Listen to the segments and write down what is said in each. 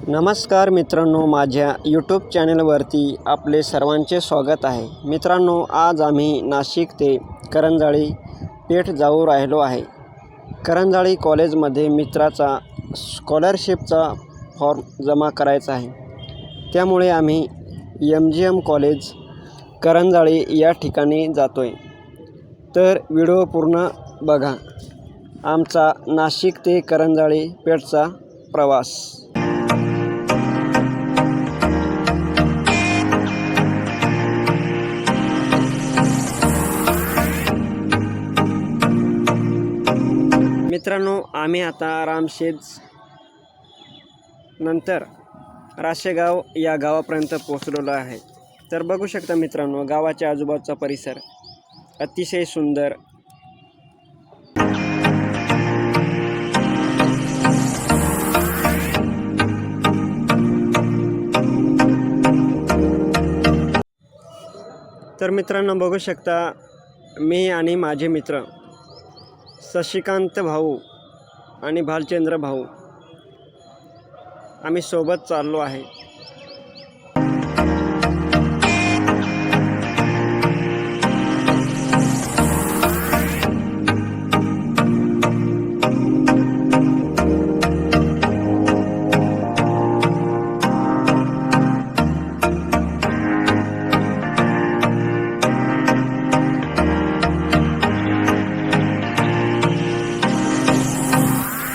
नमस्कार मित्रांनो, माझ्या यूट्यूब चॅनलवरती आपले सर्वांचे स्वागत आहे। मित्रांनो, आज आम्ही नाशिक ते करंजाळी पेठ जाऊ राहिलो आहे। करंजाळी कॉलेजमध्ये मित्राचा स्कॉलरशिपचा फॉर्म जमा करायचा आहे, त्यामुळे आम्ही MGM कॉलेज करंजाळी या ठिकाणी जातोय। तर व्हिडिओ पूर्ण बघा, आमचा नाशिक ते करंजाळी पेठचा प्रवास। मित्रांनो, आम्ही आता रामशेज नंतर राशेगाव या गावापर्यंत पोहोचलेलो आहे। तर बघू शकता मित्रांनो, गावाच्या आजूबाजूचा परिसर अतिशय सुंदर। तर मित्रांनो, बघू शकता मी आणि माझे मित्र शशिकांत भाऊ आणि भालचंद्र भाऊ आम्ही सोबत चाललो आहे।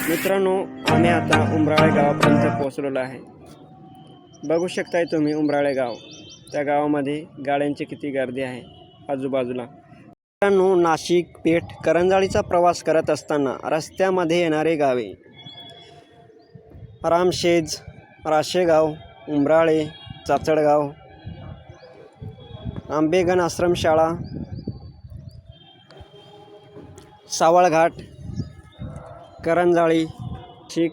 मित्रांनो, आम्ही आता उमराळे गावापर्यंत पोहोचलेलो आहे। बघू शकताय तुम्ही उमराळे गाव। त्या गावामध्ये गाड्यांची किती गर्दी आहे आजूबाजूला। मित्रांनो, नाशिक पेठ करंजाळीचा प्रवास करत असताना रस्त्यामध्ये येणारे गावे रामशेज, राशेगाव, उमराळे, चाचडगाव, आंबेगण आश्रमशाळा, सावळघाट, करंजाळी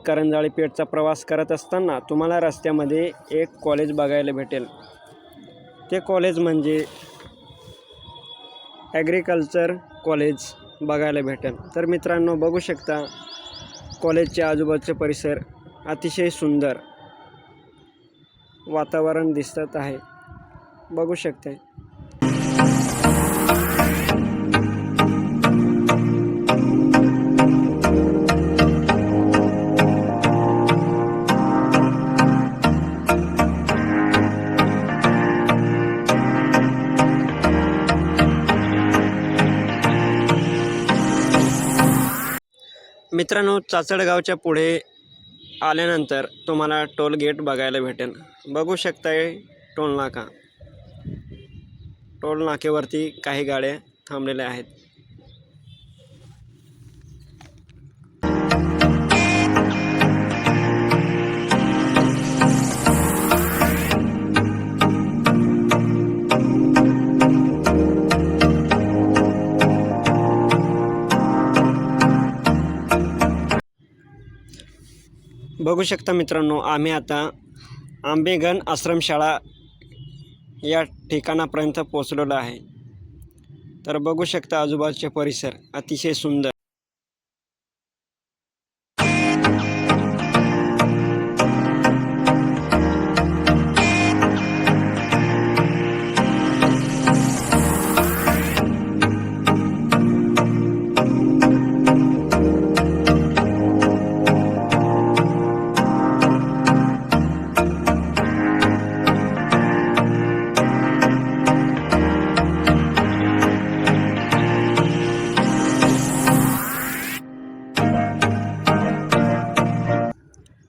करंजाळी पेठचा प्रवास करत असताना तुम्हाला रस्त्यामध्ये एक कॉलेज बघायला भेटेल। ते कॉलेज म्हणजे ॲग्रिकल्चर कॉलेज बघायला भेटेल। तर मित्रांनो, बघू शकता कॉलेजचे आजूबाजूचे परिसर अतिशय सुंदर वातावरण दिसत आहे, बघू शकता। मित्रांनो, चाचडगावच्या पुढे आल्यानंतर तुम्हाला टोल गेट बघायला भेटेल। बघू शकताय टोल नाका। टोल नाक्यावरती काही गाड्या थांबलेल्या आहेत। बघू शकता मित्रांनो, आम्ही आता आंबेगण आश्रमशाळा या ठिकाणापर्यंत पोहोचलेलो आहे। तर बघू शकता आजूबाजूचे परिसर अतिशय सुंदर।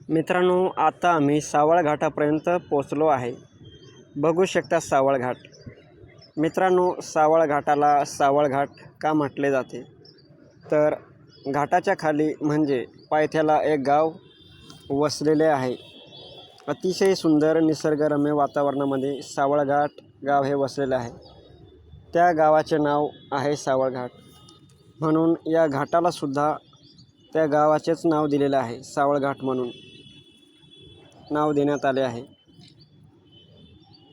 मित्रांनो, आता आम्ही सावळघाटापर्यंत पोहोचलो आहे। बघू शकता सावळघाट। मित्रांनो, सावळघाटाला सावळघाट का म्हटले जाते, तर घाटाच्या खाली म्हणजे पायथ्याला एक गाव वसलेले आहे। अतिशय सुंदर निसर्गरम्य वातावरणामध्ये सावळघाट गाव हे वसलेले आहे। त्या गावाचे नाव आहे सावळघाट, म्हणून या घाटाला सुद्धा त्या गावाचेच नाव दिलेले आहे। सावळघाट म्हणून नाव देण्यात आले आहे।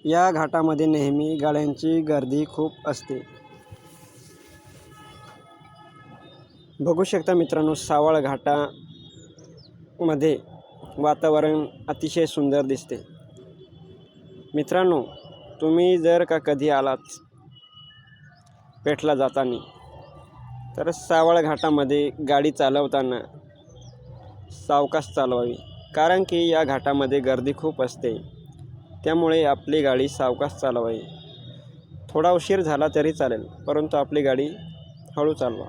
या घाटामध्ये नेहमी गाड्यांची गर्दी खूप असते। बघू शकता मित्रांनो, सावळघाटामध्ये वातावरण अतिशय सुंदर दिसते. मित्रांनो, तुम्ही जर का कधी आलात पेठला जाताना, तर सावळ घाटामध्ये गाडी चालवताना सावकाश चालवावी, कारण की या घाटामध्ये गर्दी खूप असते. त्यामुळे आपली गाडी सावकाश चालवावी. थोडा उशीर झाला तरी चालेल, परंतु आपली गाडी हळू चालवा.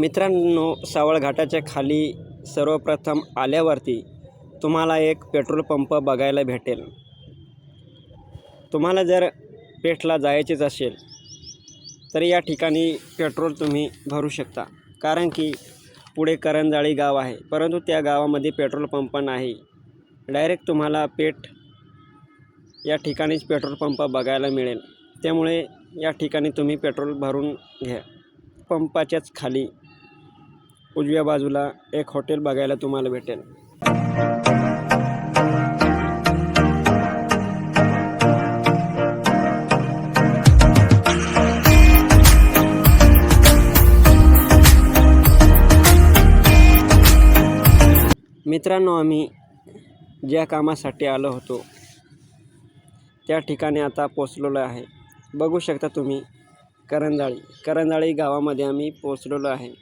मित्रांनो, सावळ घाटाच्या खाली सर्वप्रथम आल्यावरती तुम्हाला एक पेट्रोल पंप बघायला भेटेल. तुम्हाला जर पेठला जायचेच असेल तर या ठिकाणी पेट्रोल तुम्ही भरू शकता, कारण की पुढे करंजाळी गाव आहे, परंतु त्या गावामध्ये पेट्रोल पंप नाही. डायरेक्ट तुम्हाला पेठ या ठिकाणीच पेट्रोल पंप बघायला मिळेल. त्यामुळे या ठिकाणी तुम्ही पेट्रोल भरून घ्या. पंपाच्याच खाली उजव्या बाजूला एक हॉटेल बघायला तुम्हाला भेटेल. मित्रांनो, आम्ही ज्या कामासाठी आलो होतो त्या ठिकाणी आता पोचलेलो आहे. बघू शकता तुम्ही करंजाळी गावामध्ये आम्ही पोचलेलो आहे.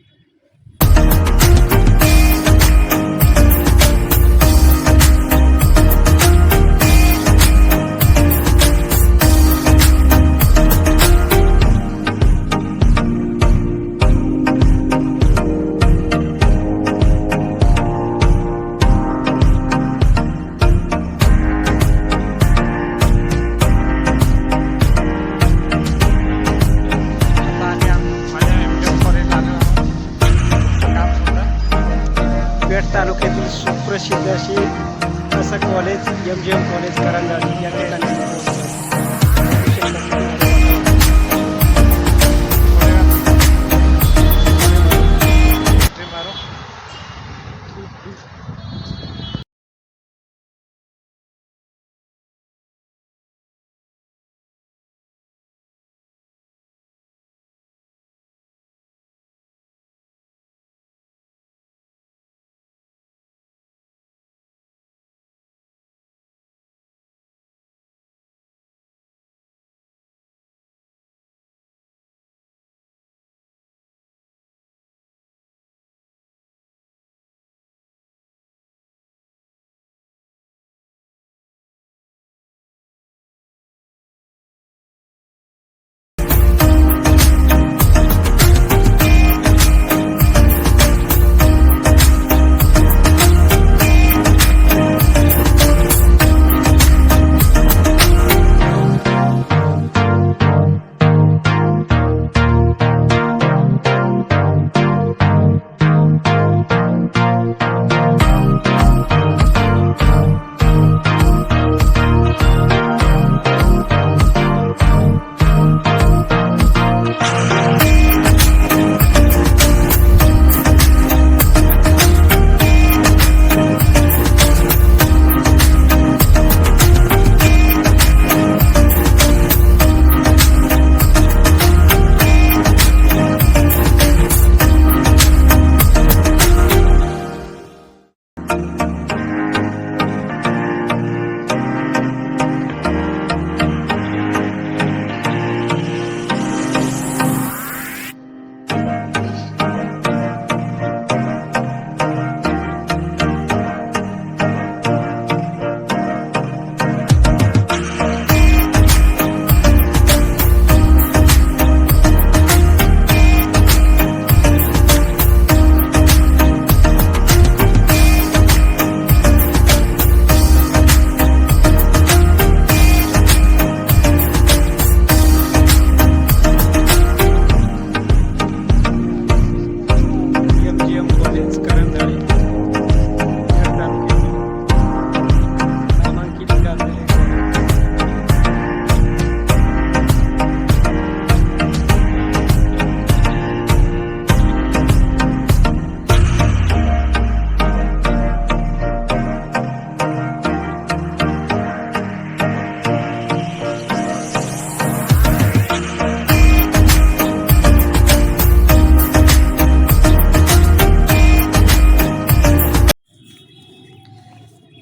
पेठ तालुक्यातील सुप्रसिद्ध अशी असं कॉलेज MGM कॉलेज करंजाळी या ठिकाणी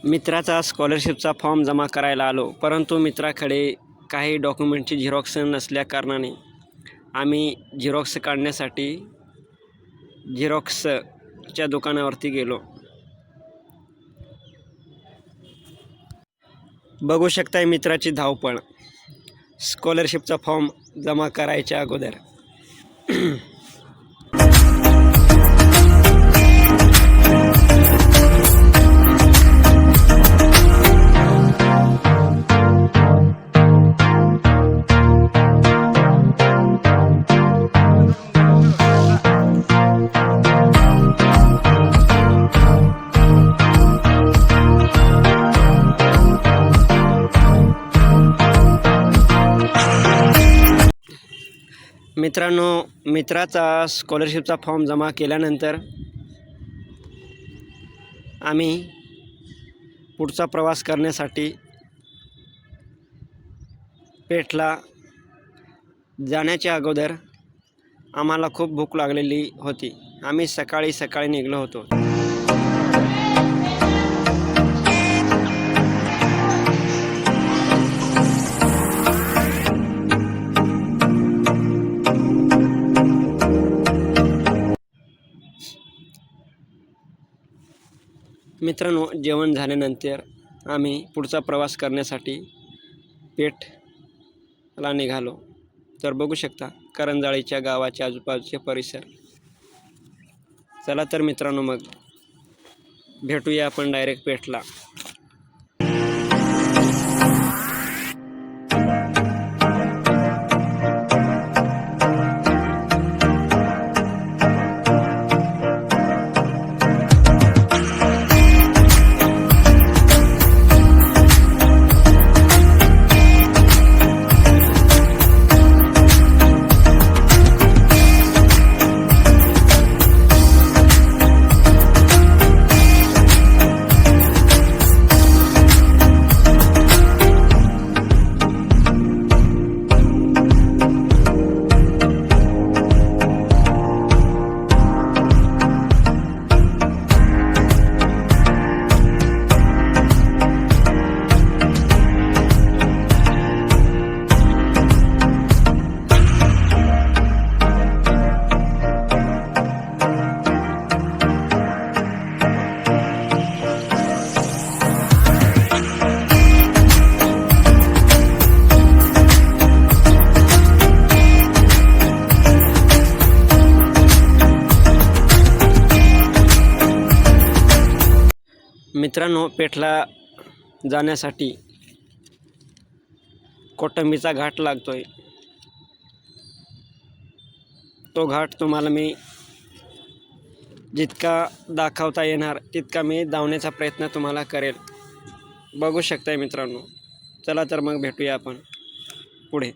मित्राचा स्कॉलरशिपचा फॉर्म जमा करायला आलो, परंतु मित्राकडे काही डॉक्युमेंटची झेरॉक्स नसल्या कारणाने आम्ही झेरॉक्स काढण्यासाठी झेरॉक्सच्या दुकानावरती गेलो. बघू शकताय मित्राची धावपळ स्कॉलरशिपचा फॉर्म जमा करायच्या अगोदर. मित्रांनो, मित्राचा स्कॉलरशिपचा फॉर्म जमा केल्यानंतर आम्ही पुढचा प्रवास करण्यासाठी पेठला जाण्याच्या अगोदर आम्हाला खूप भूक लागलेली होती. आम्ही सकाळी निघलो होतो. मित्रांनो, जेवण झाल्यानंतर आम्ही पुढचा प्रवास करण्यासाठी पेठला निघालो. तर बघू शकता करंजाळीच्या गावाच्या आजूबाजूचे परिसर. चला तर मित्रांनो, मग भेटूया आपण डायरेक्ट पेठला. मित्रांनो, पेठला जाण्यासाठी कोटंबीचा घाट लागतोय. तो घाट तुम्हाला मी जितका दाखवता येणार तितका मी धावण्याचा प्रयत्न तुम्हाला करेल. बघू शकताय मित्रांनो. चला तर मग भेटूया आपण पुढे.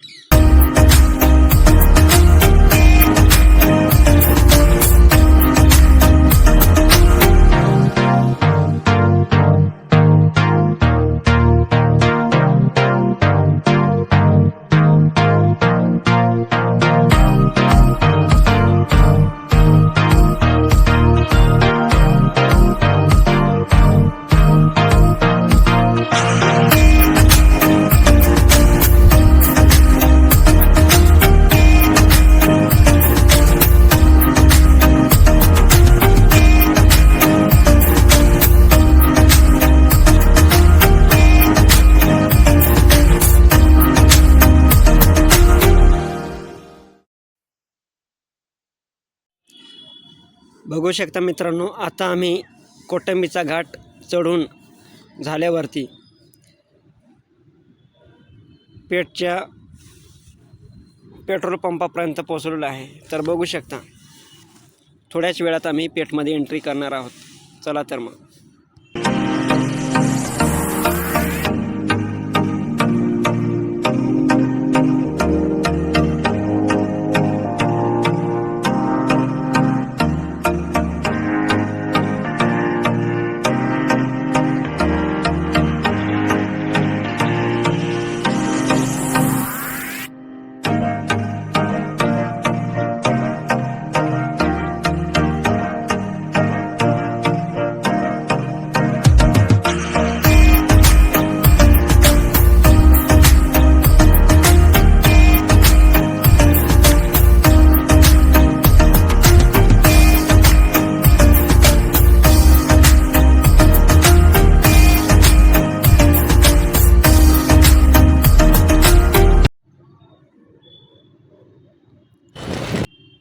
बघू शकता मित्रांनो, आता आम्ही कोटंबीचा घाट चढून झाल्यावरती पेठच्या पेट्रोल पंपापर्यंत पोहोचलेलो आहे. तर बघू शकता थोड्याच वेळात आम्ही पेठमध्ये एंट्री करणार आहोत. चला तर मग.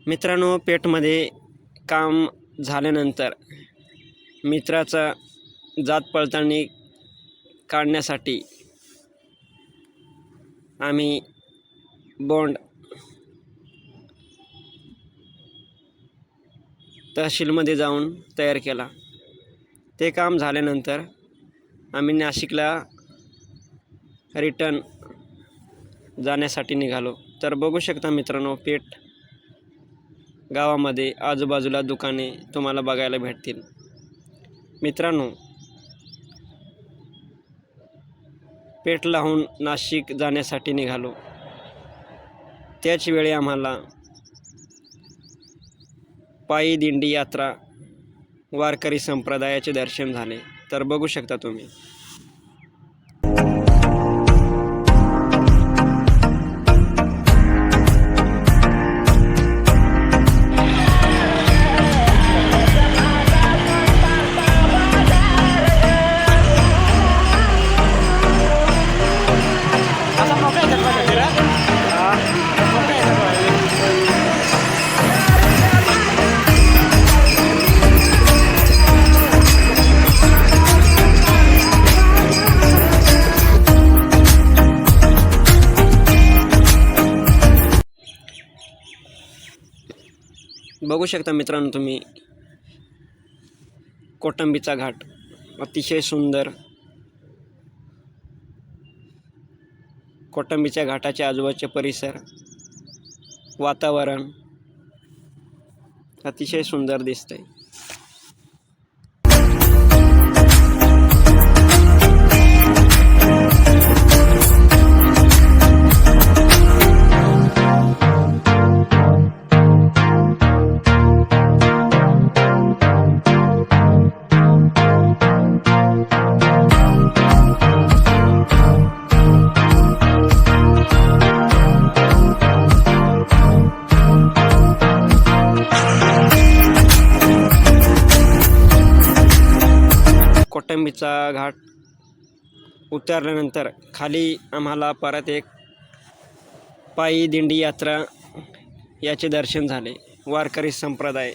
मित्रांनो, पेठमध्ये काम झाल्यानंतर मित्राचा जात पडताळणी काढण्यासाठी आम्ही बॉन्ड तहसीलमध्ये जाऊन तयार केला। ते काम झाल्यानंतर आम्ही नाशिकला रिटर्न जाण्यासाठी निघालो। तर बघू शकता मित्रांनो, पेठ गावामध्ये आजूबाजूला दुकाने तुम्हाला बघायला भेटतील। मित्रांनो, पेठलाहून नाशिक जाण्यासाठी निघालो। त्याच वेळी आम्हाला पायी दिंडी यात्रा वारकरी संप्रदायाचे दर्शन झाले। तर बघू शकता तुम्ही। बघू शकता मित्रांनो तुम्ही, कोटंबीचा घाट अतिशय सुंदर। कोटंबीच्या घाटाच्या आजूबाजूचे परिसर, वातावरण अतिशय सुंदर दिसतंय। कोटंबीचा घाट उतरल्यानंतर खाली आम्हाला परत एक पायी दिंडी यात्रा याचे दर्शन झाले। वारकरी संप्रदाय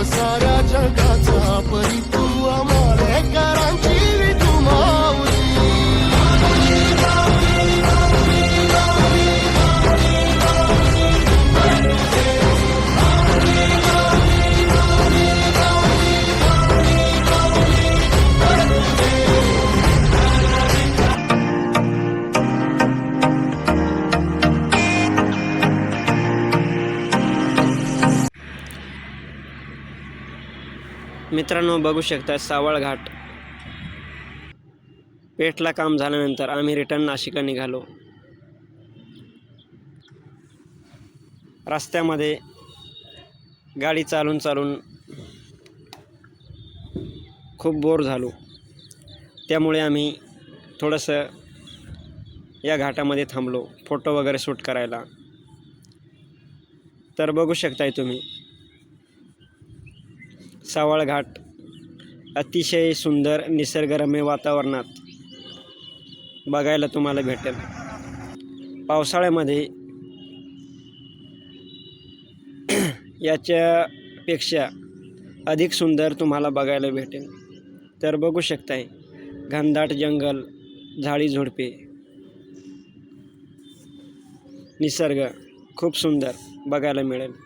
साऱ्या जगाचा परी तू आम्हाला करांची तू माऊली। मित्रांनो, बघू शकता सावळ घाट। पेठला काम झाल्यानंतर आम्ही रिटर्न नाशिकला निघालो। रस्त्यामध्ये गाडी चालून खूप बोर झालो, त्यामुळे आम्ही थोडंसं या घाटामध्ये थांबलो फोटो वगैरे शूट करायला। तर बघू शकताय तुम्ही, सावळ घाट अतिशय सुंदर निसर्गरम्य वातावरणात बघायला तुम्हाला भेटेल। पावसाळ्यामध्ये याच्यापेक्षा अधिक सुंदर तुम्हाला बघायला भेटेल। तर बघू शकताय, घनदाट जंगल, झाडी झुडपे, निसर्ग खूप सुंदर बघायला मिळेल।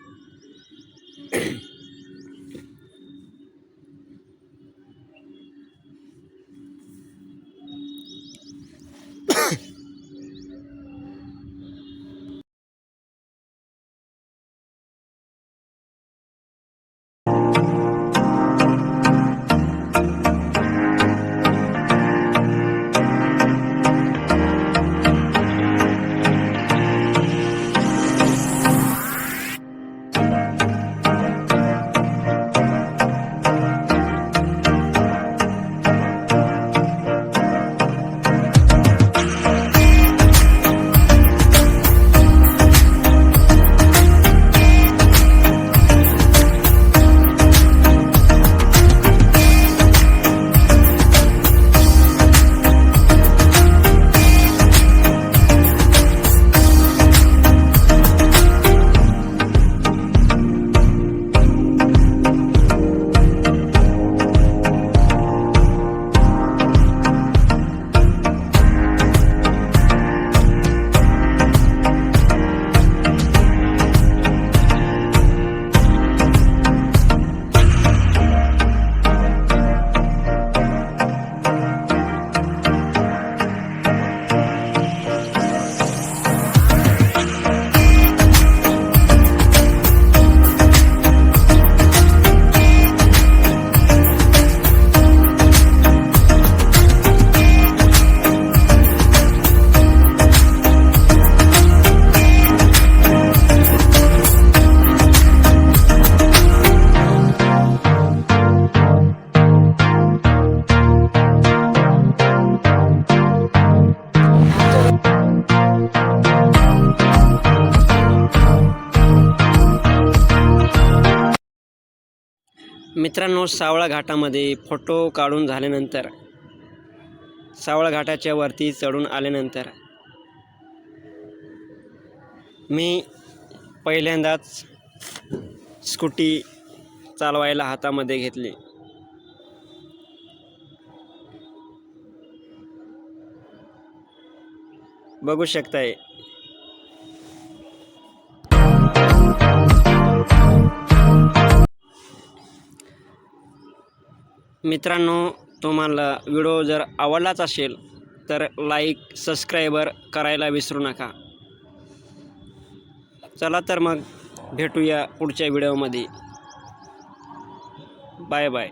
मित्रांनो, सावळा घाटामध्ये फोटो काढून झाल्यानंतर, सावळा घाटाच्या वरती चढून आल्यानंतर मी पहिल्यांदाच स्कूटी चालवायला हातामध्ये घेतली. बघू शकताय. मित्रांनो, तुम्हाला व्हिडिओ जर आवडलाच असेल तर लाईक सबस्क्राईबर करायला विसरू नका. चला तर मग भेटूया पुढच्या व्हिडिओमध्ये. Bye bye.